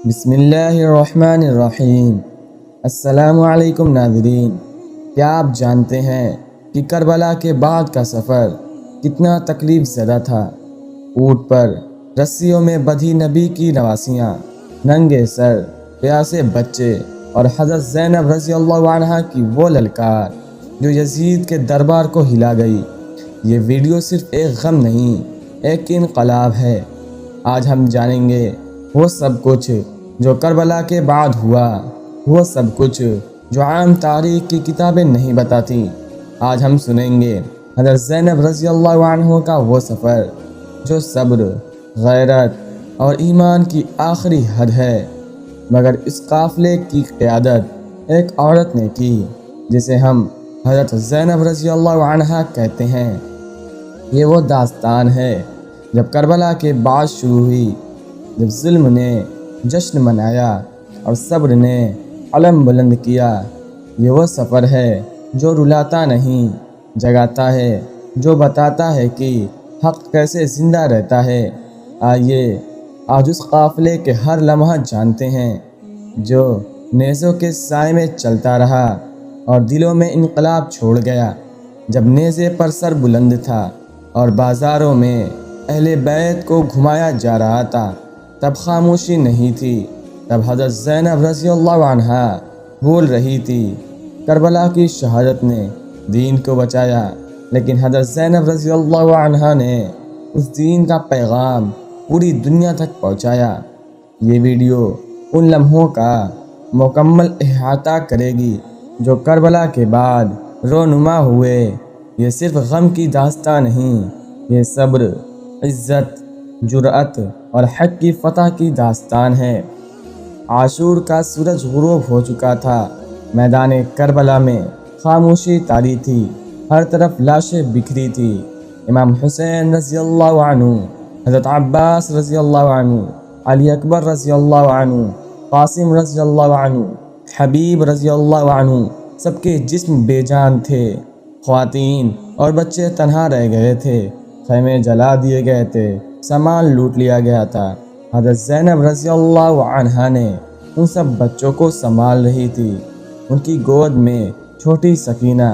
بسم اللہ الرحمن الرحیم۔ السلام علیکم ناظرین، کیا آپ جانتے ہیں کہ کربلا کے بعد کا سفر کتنا تکلیف زدہ تھا؟ اونٹ پر رسیوں میں بدھی نبی کی نواسیاں، ننگے سر پیاسے بچے اور حضرت زینب رضی اللہ عنہا کی وہ للکار جو یزید کے دربار کو ہلا گئی۔ یہ ویڈیو صرف ایک غم نہیں، ایک انقلاب ہے۔ آج ہم جانیں گے وہ سب کچھ جو کربلا کے بعد ہوا، وہ سب کچھ جو عام تاریخ کی کتابیں نہیں بتاتی۔ آج ہم سنیں گے حضرت زینب رضی اللہ عنہ کا وہ سفر جو صبر، غیرت اور ایمان کی آخری حد ہے، مگر اس قافلے کی قیادت ایک عورت نے کی جسے ہم حضرت زینب رضی اللہ عنہا کہتے ہیں۔ یہ وہ داستان ہے جب کربلا کے بعد شروع ہوئی، جب ظلم نے جشن منایا اور صبر نے علم بلند کیا۔ یہ وہ سفر ہے جو رلاتا نہیں، جگاتا ہے، جو بتاتا ہے کہ حق کیسے زندہ رہتا ہے۔ آئیے آج اس قافلے کے ہر لمحہ جانتے ہیں جو نیزوں کے سائے میں چلتا رہا اور دلوں میں انقلاب چھوڑ گیا۔ جب نیزے پر سر بلند تھا اور بازاروں میں اہل بیت کو گھمایا جا رہا تھا، تب خاموشی نہیں تھی، تب حضرت زینب رضی اللہ عنہا بول رہی تھی۔ کربلا کی شہادت نے دین کو بچایا، لیکن حضرت زینب رضی اللہ عنہا نے اس دین کا پیغام پوری دنیا تک پہنچایا۔ یہ ویڈیو ان لمحوں کا مکمل احاطہ کرے گی جو کربلا کے بعد رونما ہوئے۔ یہ صرف غم کی داستان نہیں، یہ صبر، عزت، جرأت اور حق کی فتح کی داستان ہے۔ عاشور کا سورج غروب ہو چکا تھا، میدان کربلا میں خاموشی طاری تھی، ہر طرف لاشیں بکھری تھی۔ امام حسین رضی اللہ عنہ، حضرت عباس رضی اللہ عنہ، علی اکبر رضی اللہ عنہ، قاسم رضی اللہ عنہ، حبیب رضی اللہ عنہ، سب کے جسم بے جان تھے۔ خواتین اور بچے تنہا رہ گئے تھے، خیمے جلا دیے گئے تھے، سامان لوٹ لیا گیا تھا۔ حضرت زینب رضی اللہ عنہا نے ان سب بچوں کو سنبھال رہی تھی۔ ان کی گود میں چھوٹی سکینہ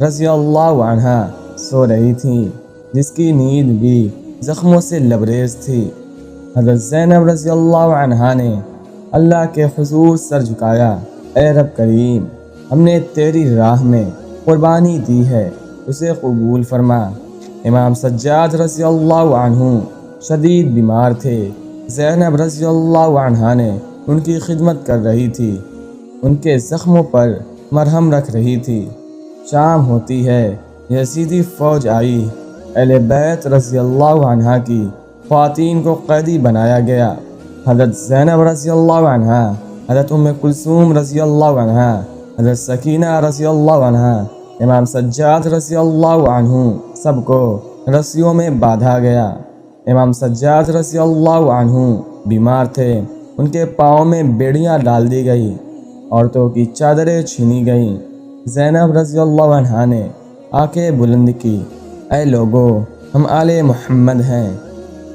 رضی اللہ عنہا سو رہی تھی، جس کی نیند بھی زخموں سے لبریز تھی۔ حضرت زینب رضی اللہ عنہا نے اللہ کے حضور سر جھکایا، اے رب کریم، ہم نے تیری راہ میں قربانی دی ہے، اسے قبول فرما۔ امام سجاد رضی اللہ عنہ شدید بیمار تھے، زینب رضی اللہ عنہا نے ان کی خدمت کر رہی تھی، ان کے زخموں پر مرہم رکھ رہی تھی۔ شام ہوتی ہے، یزیدی فوج آئی، اہل بیت رضی اللہ عنہا کی خواتین کو قیدی بنایا گیا۔ حضرت زینب رضی اللہ عنہا، حضرت ام کلثوم رضی اللہ عنہا، حضرت سکینہ رضی اللہ عنہا، امام سجاد رضی اللہ عنہ، سب کو رسیوں میں باندھا گیا۔ امام سجاد رضی اللہ عنہ بیمار تھے، ان کے پاؤں میں بیڑیاں ڈال دی گئی، عورتوں کی چادریں چھینی گئیں۔ زینب رضی اللہ عنہا نے آنکھیں بلند کی، اے لوگو، ہم آل محمد ہیں،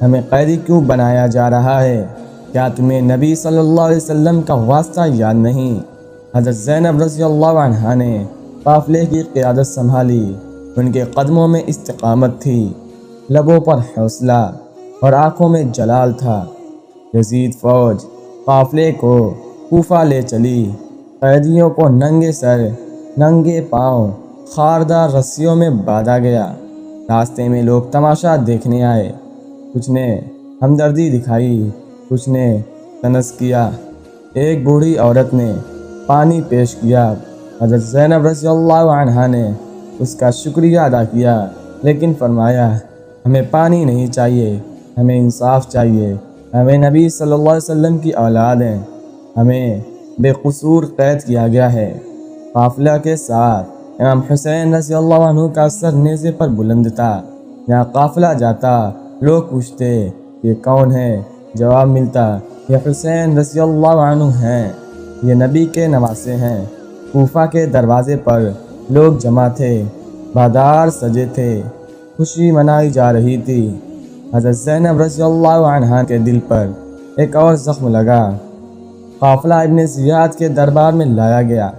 ہمیں قیدی کیوں بنایا جا رہا ہے؟ کیا تمہیں نبی صلی اللہ علیہ وسلم کا واسطہ یاد نہیں؟ حضرت زینب رضی اللہ عنہا نے قافلے کی قیادت سنبھالی، ان کے قدموں میں استقامت تھی، لبوں پر حوصلہ اور آنکھوں میں جلال تھا۔ یزید فوج قافلے کو کوفہ لے چلی، قیدیوں کو ننگے سر، ننگے پاؤں، خاردار رسیوں میں باندھا گیا۔ راستے میں لوگ تماشا دیکھنے آئے، کچھ نے ہمدردی دکھائی، کچھ نے طنز کیا۔ ایک بوڑھی عورت نے پانی پیش کیا، حضرت زینب رضی اللہ عنہا نے اس کا شکریہ ادا کیا، لیکن فرمایا، ہمیں پانی نہیں چاہیے، ہمیں انصاف چاہیے، ہمیں نبی صلی اللہ علیہ وسلم کی اولاد ہیں، ہمیں بے قصور قید کیا گیا ہے۔ قافلہ کے ساتھ امام حسین رضی اللہ عنہ کا سر نیزے پر بلند تھا۔ جہاں قافلہ جاتا، لوگ پوچھتے، یہ کون ہے؟ جواب ملتا، یہ حسین رضی اللہ عنہ ہیں، یہ نبی کے نواسے ہیں۔ کوفہ کے دروازے پر لوگ جمع تھے، بازار سجے تھے، خوشی منائی جا رہی تھی۔ حضرت زینب رضی اللہ عنہا کے دل پر ایک اور زخم لگا۔ قافلہ ابن زیاد کے دربار میں لایا گیا۔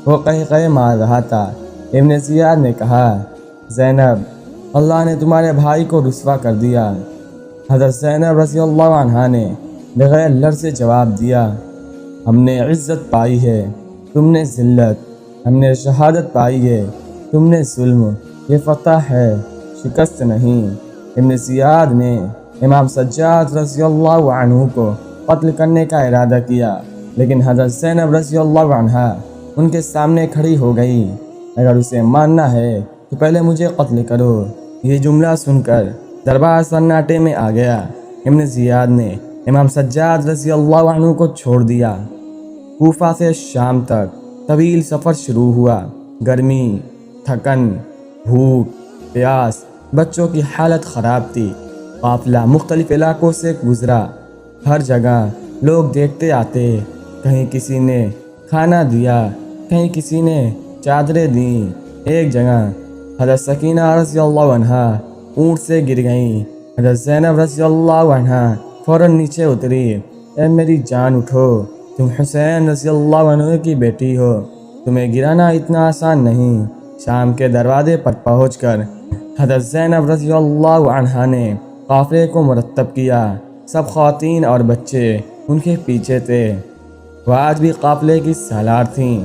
وہ قہقہے مار رہا تھا۔ ابن زیاد نے کہا، زینب، اللہ نے تمہارے بھائی کو رسوا کر دیا۔ حضرت زینب رضی اللہ عنہا نے بغیر لرز سے جواب دیا، ہم نے عزت پائی ہے، تم نے ذلت، ہم نے شہادت پائی ہے، تم نے ظلم، یہ فتح ہے، شکست نہیں۔ ابن زیاد نے امام سجاد رضی اللہ عنہ کو قتل کرنے کا ارادہ کیا، لیکن حضرت زینب رضی اللہ عنہا ان کے سامنے کھڑی ہو گئی۔ اگر اسے ماننا ہے تو پہلے مجھے قتل کرو۔ یہ جملہ سن کر دربار سناٹے میں آ گیا۔ ابن زیاد نے امام سجاد رضی اللہ عنہ کو چھوڑ دیا۔ کوفہ سے شام تک طویل سفر شروع ہوا۔ گرمی، تھکن، بھوک، پیاس، بچوں کی حالت خراب تھی۔ قافلہ مختلف علاقوں سے گزرا۔ ہر جگہ لوگ دیکھتے آتے، کہیں کسی نے کھانا دیا، کہیں کسی نے چادریں دیں۔ ایک جگہ حضرت سکینہ رضی اللہ عنہا اونٹ سے گر گئیں۔ حضرت زینب رضی اللہ عنہا فوراً نیچے اتری۔ اے میری جان اٹھو، تم حسین رضی اللہ عنہ کی بیٹی ہو، تمہیں گرانا اتنا آسان نہیں۔ شام کے دروازے پر پہنچ کر حضرت زینب رضی اللہ عنہا نے قافلے کو مرتب کیا۔ سب خواتین اور بچے ان کے پیچھے تھے۔ وہ آج بھی قافلے کی سالار تھیں۔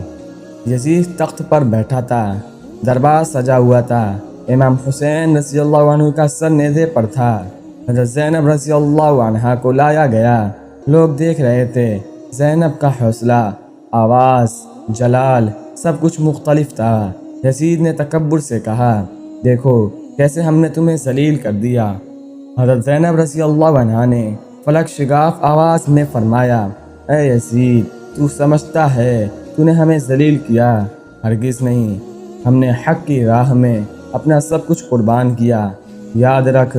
یزید تخت پر بیٹھا تھا، دربار سجا ہوا تھا۔ امام حسین رضی اللہ عنہ کا سر نیزے پر تھا۔ حضرت زینب رضی اللہ عنہا کو لایا گیا۔ لوگ دیکھ رہے تھے۔ زینب کا حوصلہ، آواز، جلال سب کچھ مختلف تھا۔ یزید نے تکبر سے کہا، دیکھو کیسے ہم نے تمہیں ذلیل کر دیا۔ حضرت زینب رضی اللہ عنہا نے فلک شگاف آواز میں فرمایا، اے یزید، تو سمجھتا ہے تو نے ہمیں ذلیل کیا؟ ہرگز نہیں، ہم نے حق کی راہ میں اپنا سب کچھ قربان کیا۔ یاد رکھ،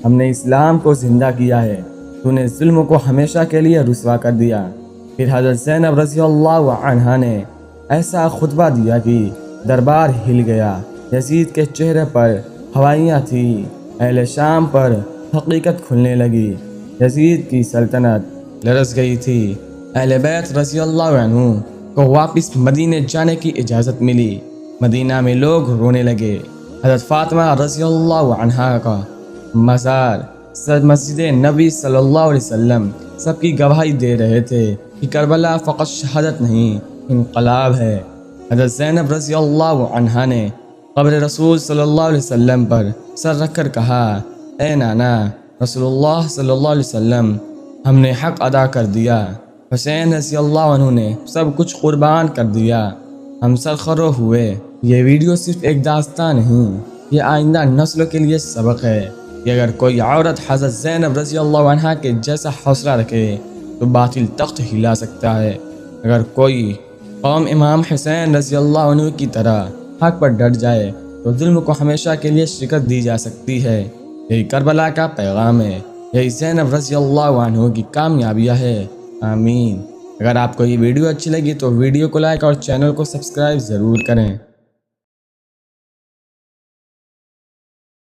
ہم نے اسلام کو زندہ کیا ہے، تو نے ظلم کو ہمیشہ کے لیے رسوا کر دیا۔ پھر حضرت زینب رضی اللہ عنہا نے ایسا خطبہ دیا کہ دربار ہل گیا۔ یزید کے چہرے پر ہوائیاں تھیں۔ اہل شام پر حقیقت کھلنے لگی۔ یزید کی سلطنت لرز گئی تھی۔ اہل بیت رضی اللہ عنہ کو واپس مدینے جانے کی اجازت ملی۔ مدینہ میں لوگ رونے لگے۔ حضرت فاطمہ رضی اللہ عنہا کا مزار، مسجد نبی صلی اللہ علیہ وسلم سب کی گواہی دے رہے تھے کہ کربلا فقط شہادت نہیں، انقلاب ہے۔ حضرت زینب رضی اللہ عنہا نے قبر رسول صلی اللہ علیہ وسلم پر سر رکھ کر کہا، اے نانا رسول اللہ صلی اللہ علیہ وسلم، ہم نے حق ادا کر دیا۔ حسین رضی اللہ عنہ نے سب کچھ قربان کر دیا، ہم سرخرو ہوئے۔ یہ ویڈیو صرف ایک داستان نہیں، یہ آئندہ نسلوں کے لیے سبق ہے کہ اگر کوئی عورت حضرت زینب رضی اللہ عنہا کے جیسا حوصلہ رکھے تو باطل تخت ہلا سکتا ہے۔ اگر کوئی قوم امام حسین رضی اللہ عنہ کی طرح حق پر ڈٹ جائے تو ظلم کو ہمیشہ کے لیے شکست دی جا سکتی ہے۔ یہی کربلا کا پیغام ہے، یہی زینب رضی اللہ عنہ کی کامیابیاں ہے۔ آمین۔ اگر آپ کو یہ ویڈیو اچھی لگی تو ویڈیو کو لائک اور چینل کو سبسکرائب ضرور کریں۔